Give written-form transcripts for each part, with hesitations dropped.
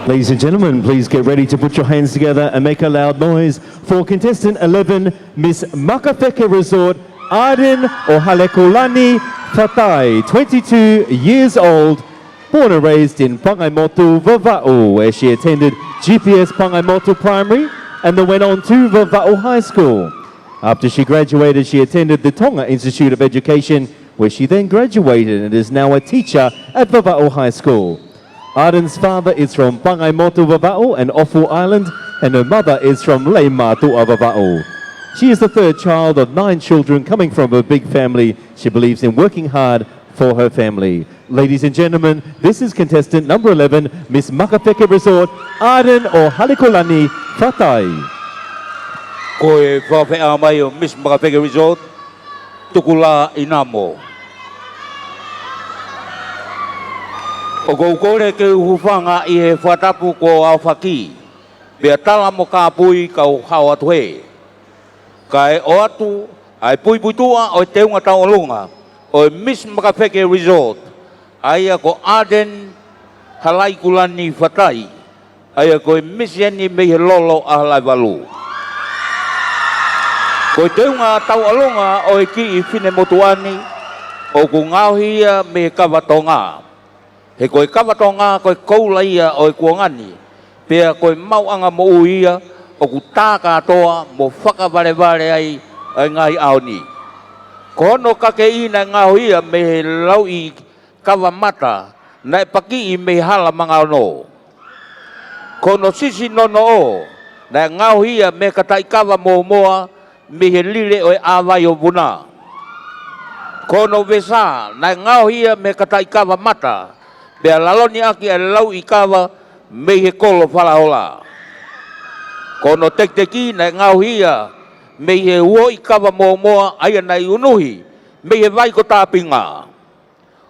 Ladies and gentlemen, please get ready to put your hands together and make a loud noise for contestant 11, Miss Makafeka Resort, Arden Ohalekolani Fatai, 22 years old, born and raised in Pangaimotu, Vava'u, where she attended GPS Pangaimotu Primary and then went on to Vava'u High School. After she graduated, she attended the Tonga Institute of Education, where she then graduated and is now a teacher at Vava'u High School. Arden's father is from Pangaimotu, Vava'u and Ofu Island, and her mother is from Leimātua, Vava'u. She is the third child of 9 children coming from a big family. She believes in working hard for her family. Ladies and gentlemen, this is contestant number 11, Miss Makafeka Resort, Arden Ohalekolani Fatai. Koe whawhea mai o Miss Makafeka Resort, tukula inamo. O kou kore ke uhufanga i he whatapu ko au whaki, pia tala mo ka pui ka o hao atuhe. Ka e o atu, ai pui puitua o te unga tau lunga, o Miss Makafeka Resort, aia ko Arden Ohalekolani Fatai, aia ko Miss Yani me he lolo a halai walu. Ko te unga tau alunga o ki i whine motuani, o ku ngauhia me kawatonga. He koe kawatonga koe koulaia o kuangani, pia koe mauanga mo uia o ku tā katoa mo whakawareware ai ngai aoni. Ko hono kake ina ngauhia me he lau i kawamata, na paki i me hala mga ono. Ko no sisi nono o, na ngauhia me katai kawa mo moa, me he lile o awai o buna. Ko no vesa, na ngauhia me katai kawa mata, pea laloni aki e lau i kawa me he kolo whalahola. Kono tekteki na ngauhia me he uo i kawa moa aia nei unuhi me he vai ko tāpinga.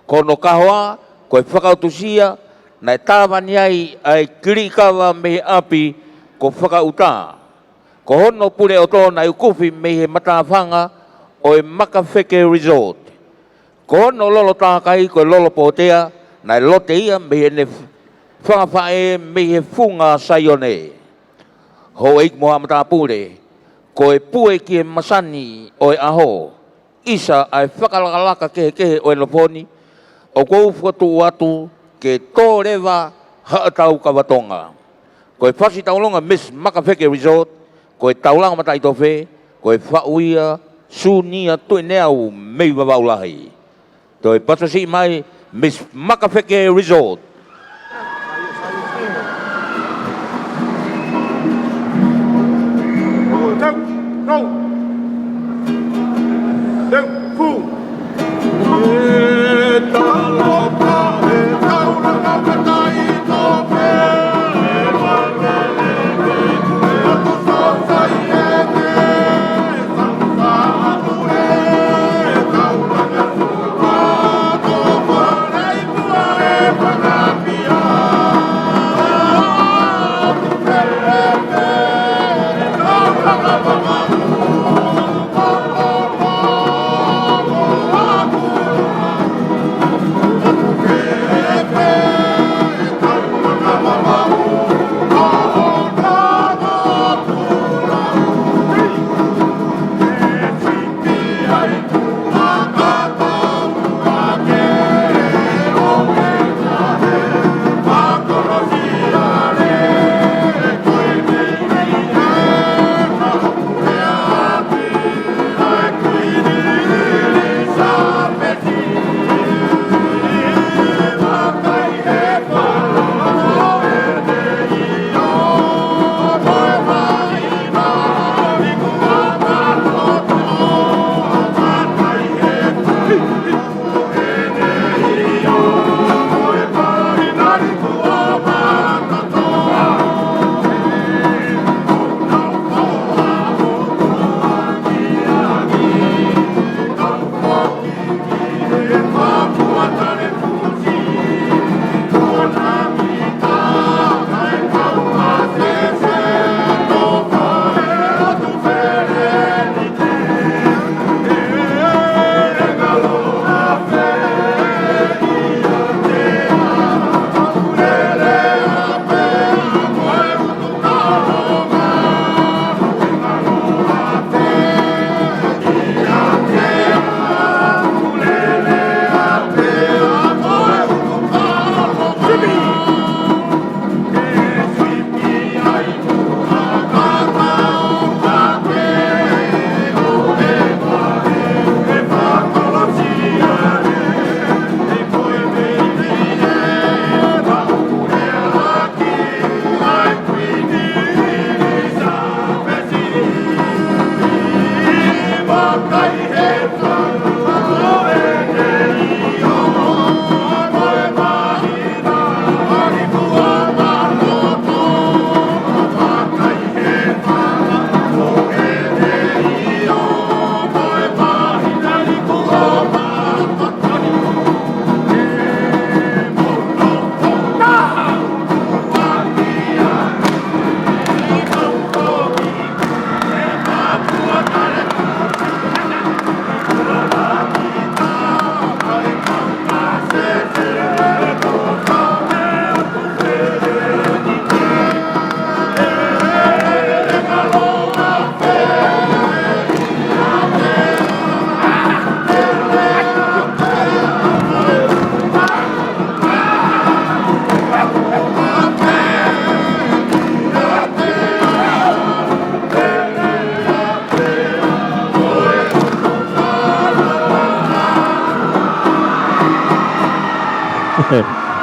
Kono kahoa koe whakautusia na tāwani ai ai kiri kawa me he api ko whakauta. Ko hono pure o tōna i kuwhi me he matawhanga o e Makafeka Resort. Ko hono lolo tākai koe lolo pōtea, nai lote ia me he ne whangawhae me he funga saione. Ho eik moha matapure, ko e pue ki e masani o e aho. Isa ai whakalakalaka kehe o e loponi, o kou whatu atu ke tō rewa haatau kawatonga. Ko e whasi taulonga Miss Makafeka Resort, ko e taulanga matai tofe, ko e whauia sunia tue neau mei wawaulahi. To e patasi mai Miss Makafeka Resort.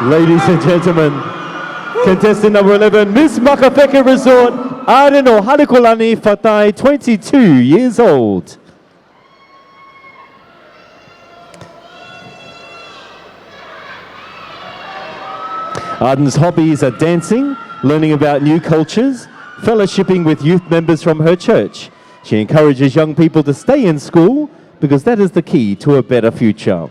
Ladies and gentlemen, contestant number 11, Miss Makawheke Resort, Arden o Halekolani Fatai, 22 years old. Arden's hobbies are dancing, learning about new cultures, fellowshipping with youth members from her church. She encourages young people to stay in school because that is the key to a better future.